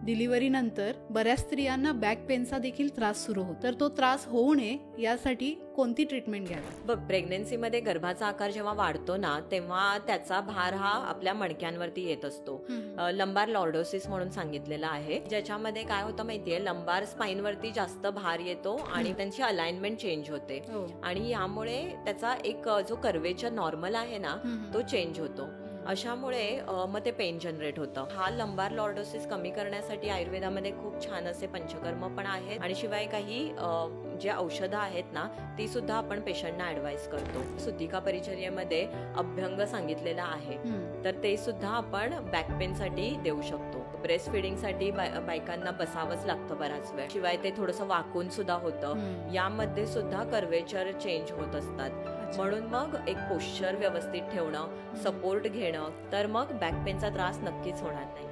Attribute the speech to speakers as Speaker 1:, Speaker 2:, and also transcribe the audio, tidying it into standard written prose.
Speaker 1: Delivery नंतर बऱ्याच स्त्रियांना बॅक पेनचा देखील त्रास सुरू होतो, तर तो त्रास होऊ नये यासाठी कोणती ट्रीटमेंट घ्यावी?
Speaker 2: बघ, प्रेग्नन्सीमध्ये गर्भाचा आकार जेव्हा वाढतो ना, तेव्हा त्याचा भार हा आपल्या मणक्यांवरती येत असतो. लंबार लॉर्डोसिस म्हणून सांगितलेलं आहे, ज्याच्यामध्ये काय होतं माहितीये, लंबार स्पाईनवरती जास्त भार येतो आणि त्यांची अलाइनमेंट चेंज होते आणि यामुळे त्याचा एक जो कर्वेचर नॉर्मल आहे ना तो चेंज होतो. अशामुळे मग ते पेन जनरेट होतं. हा लंबार लॉर्डोसिस कमी करण्यासाठी आयुर्वेदामध्ये खूप छान असे पंचकर्म पण आहेत आणि शिवाय काही जे औषधं आहेत ना ती सुद्धा आपण पेशंटना ऍडवाइस करतो. सुतिका परिचर्येमध्ये अभ्यंग सांगितलेला आहे, तर ते सुद्धा आपण बॅक पेन साठी देऊ शकतो. ब्रेस्ट फिडिंग साठी बायकांना बसावंच लागतं बराच वेळ, शिवाय ते थोडंसं वाकून सुद्धा होतं. यामध्ये सुद्धा कर्वेचर चेंज होत असतात. म्हणून मग एक पोश्चर व्यवस्थित ठेवणं, सपोर्ट घेणं, तर मग बॅक पेनचा त्रास नक्कीच होणार नाही.